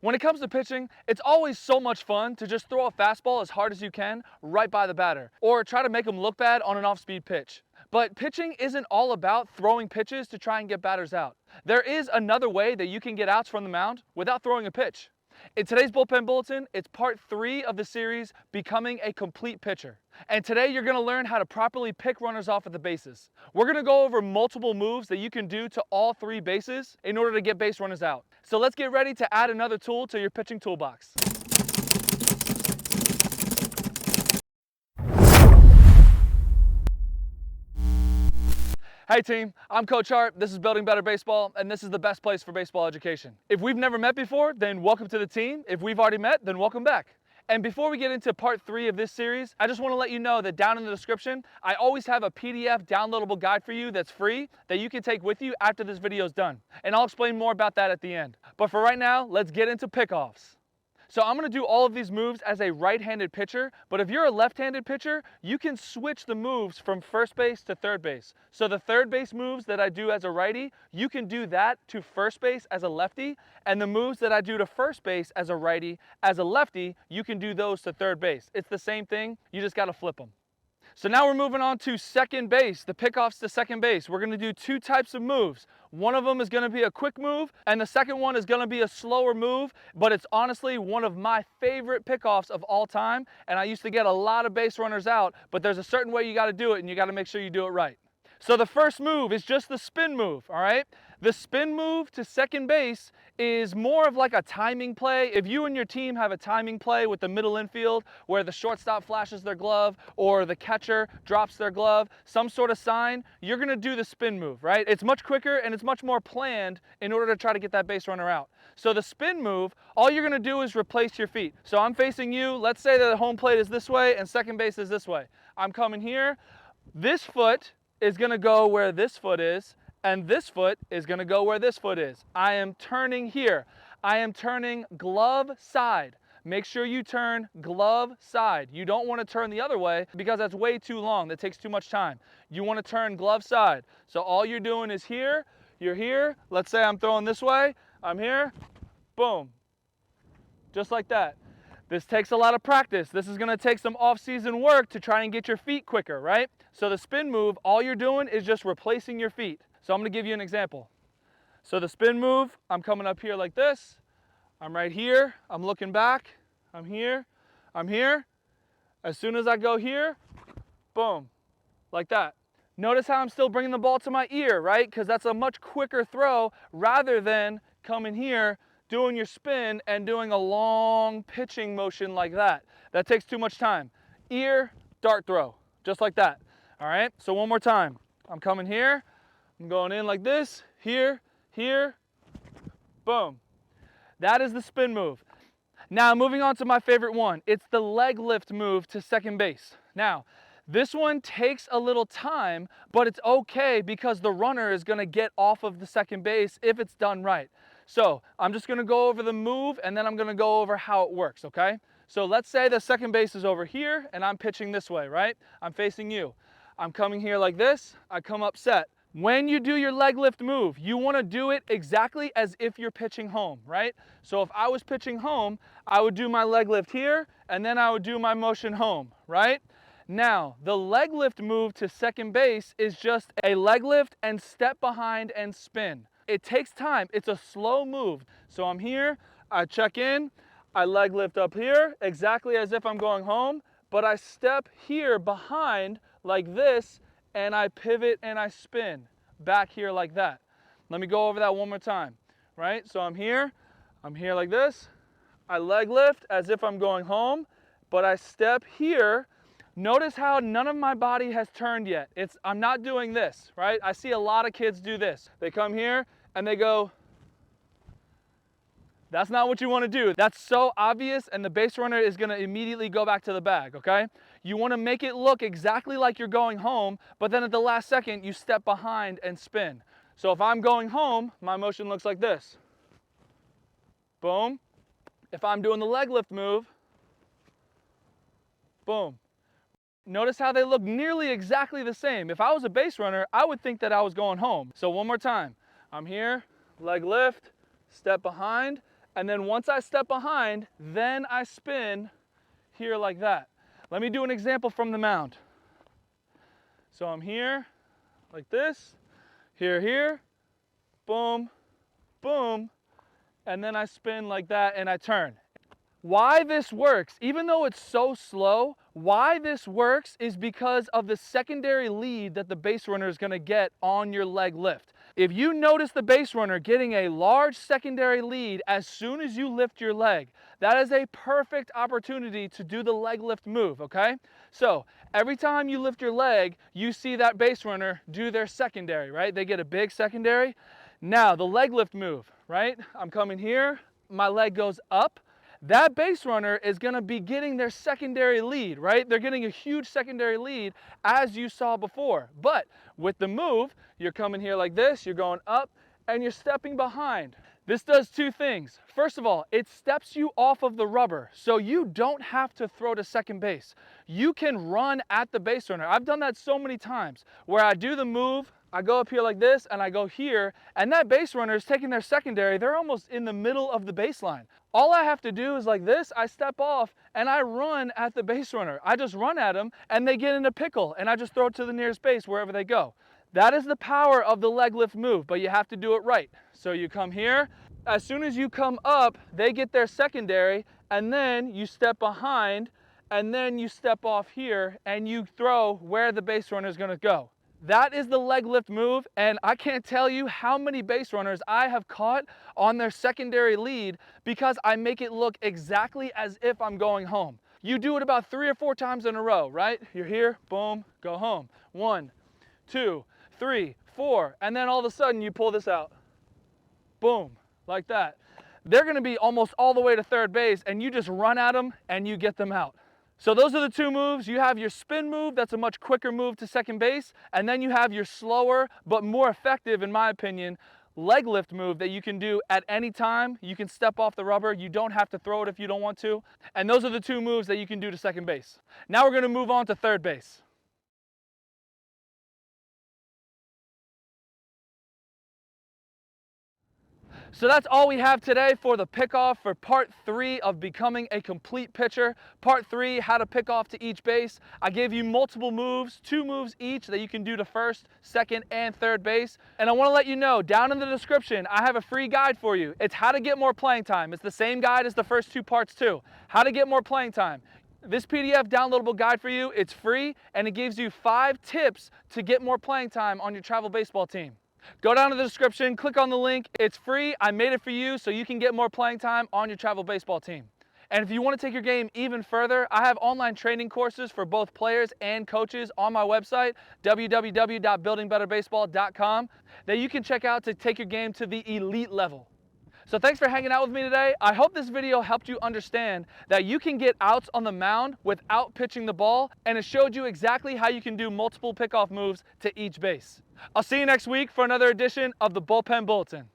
When it comes to pitching, it's always so much fun to just throw a fastball as hard as you can right by the batter, or try to make them look bad on an off-speed pitch. But pitching isn't all about throwing pitches to try and get batters out. There is another way that you can get outs from the mound without throwing a pitch. In today's Bullpen Bulletin, it's part 3 of the series, Becoming a Complete Pitcher. And today you're going to learn how to properly pick runners off at the bases. We're going to go over multiple moves that you can do to all 3 bases in order to get base runners out. So let's get ready to add another tool to your pitching toolbox. Hey team, I'm Coach Hart, this is Building Better Baseball, and this is the best place for baseball education. If we've never met before, then welcome to the team. If we've already met, then welcome back. And before we get into part 3 of this series, I just want to let you know that down in the description, I always have a PDF downloadable guide for you that's free that you can take with you after this video is done. And I'll explain more about that at the end. But for right now, let's get into pickoffs. So I'm going to do all of these moves as a right-handed pitcher, but if you're a left-handed pitcher, you can switch the moves from first base to third base. So the third base moves that I do as a righty, you can do that to first base as a lefty, and the moves that I do to first base as a righty, as a lefty, you can do those to third base. It's the same thing, you just got to flip them. So now we're moving on to second base, the pickoffs to second base. We're going to do 2 types of moves. One of them is going to be a quick move, and the second one is going to be a slower move, but it's honestly one of my favorite pickoffs of all time, and I used to get a lot of base runners out, but there's a certain way you got to do it, and you got to make sure you do it right. So the first move is just the spin move, all right? The spin move to second base is more of like a timing play. If you and your team have a timing play with the middle infield where the shortstop flashes their glove or the catcher drops their glove, some sort of sign, you're gonna do the spin move, right? It's much quicker and it's much more planned in order to try to get that base runner out. So the spin move, all you're gonna do is replace your feet. So I'm facing you, let's say that the home plate is this way and second base is this way. I'm coming here, this foot is going to go where this foot is, and this foot is going to go where this foot is. I am turning here. I am turning glove side. Make sure you turn glove side. You don't want to turn the other way because that's way too long. That takes too much time. You want to turn glove side. So all you're doing is here, you're here. Let's say I'm throwing this way. I'm here. Boom. Just like that. This takes a lot of practice. This is going to take some off-season work to try and get your feet quicker, right? So the spin move, all you're doing is just replacing your feet. So I'm going to give you an example. So the spin move, I'm coming up here like this. I'm right here. I'm looking back. I'm here. I'm here. As soon as I go here, boom, like that. Notice how I'm still bringing the ball to my ear, right? Because that's a much quicker throw rather than coming here, doing your spin and doing a long pitching motion like that. That takes too much time. Ear, dart throw, just like that. All right, so one more time. I'm coming here, I'm going in like this, here, here, boom. That is the spin move. Now moving on to my favorite one. It's the leg lift move to second base. Now, this one takes a little time, but it's okay because the runner is gonna get off of the second base if it's done right. So I'm just gonna go over the move and then I'm gonna go over how it works, okay? So let's say the second base is over here and I'm pitching this way, right? I'm facing you. I'm coming here like this, I come up set. When you do your leg lift move, you wanna do it exactly as if you're pitching home, right? So if I was pitching home, I would do my leg lift here and then I would do my motion home, right? Now, the leg lift move to second base is just a leg lift and step behind and spin. It takes time, it's a slow move. So I'm here, I check in, I leg lift up here, exactly as if I'm going home, but I step here behind like this, and I pivot and I spin back here like that. Let me go over that one more time, right? So I'm here like this, I leg lift as if I'm going home, but I step here. Notice how none of my body has turned yet. I'm not doing this, right? I see a lot of kids do this. They come here and they go, that's not what you want to do. That's so obvious and the base runner is going to immediately go back to the bag, okay? You want to make it look exactly like you're going home, but then at the last second you step behind and spin. So if I'm going home, my motion looks like this. Boom. If I'm doing the leg lift move, boom. Notice how they look nearly exactly the same. If I was a base runner, I would think that I was going home. So one more time. I'm here, leg lift, step behind, And then once I step behind, then I spin here like that. Let me do an example from the mound. So I'm here, like this, here, boom, boom, and then I spin like that and I turn. Why this works, even though it's so slow, why this works is because of the secondary lead that the base runner is going to get on your leg lift. If you notice the base runner getting a large secondary lead as soon as you lift your leg, that is a perfect opportunity to do the leg lift move, okay? So every time you lift your leg, you see that base runner do their secondary, right? They get a big secondary. Now the leg lift move, right? I'm coming here, my leg goes up. That base runner is going to be getting their secondary lead, right? They're getting a huge secondary lead as you saw before. But with the move, you're coming here like this, you're going up, and you're stepping behind. This does two things. First of all, it steps you off of the rubber, so you don't have to throw to second base. You can run at the base runner. I've done that so many times where I do the move, I go up here like this, and I go here, and that base runner is taking their secondary. They're almost in the middle of the baseline. All I have to do is like this, I step off, and I run at the base runner. I just run at them, and they get in a pickle, and I just throw it to the nearest base wherever they go. That is the power of the leg lift move, but you have to do it right. So you come here, as soon as you come up, they get their secondary, and then you step behind, and then you step off here, and you throw where the base runner is going to go. That is the leg lift move, and I can't tell you how many base runners I have caught on their secondary lead because I make it look exactly as if I'm going home. You do it about 3 or 4 times in a row, right? You're here, boom, go home. 1, 2, 3, 4, and then all of a sudden you pull this out. Boom, like that. They're going to be almost all the way to third base, and you just run at them and you get them out. So those are the two moves. You have your spin move, that's a much quicker move to second base, and then you have your slower but more effective, in my opinion, leg lift move that you can do at any time. You can step off the rubber, you don't have to throw it if you don't want to, and those are the two moves that you can do to second base. Now we're going to move on to third base. So that's all we have today for the pickoff for part 3 of becoming a complete pitcher. Part 3, how to pick off to each base. I gave you multiple moves, 2 moves each that you can do to first, second, and third base. And I want to let you know, down in the description, I have a free guide for you. It's how to get more playing time. It's the same guide as the first 2 parts too. How to get more playing time. This PDF downloadable guide for you, it's free, and it gives you 5 tips to get more playing time on your travel baseball team. Go down to the description, click on the link. It's free. I made it for you so you can get more playing time on your travel baseball team. And if you want to take your game even further, I have online training courses for both players and coaches on my website, www.buildingbetterbaseball.com, that you can check out to take your game to the elite level. So thanks for hanging out with me today. I hope this video helped you understand that you can get outs on the mound without pitching the ball, and it showed you exactly how you can do multiple pickoff moves to each base. I'll see you next week for another edition of the Bullpen Bulletin.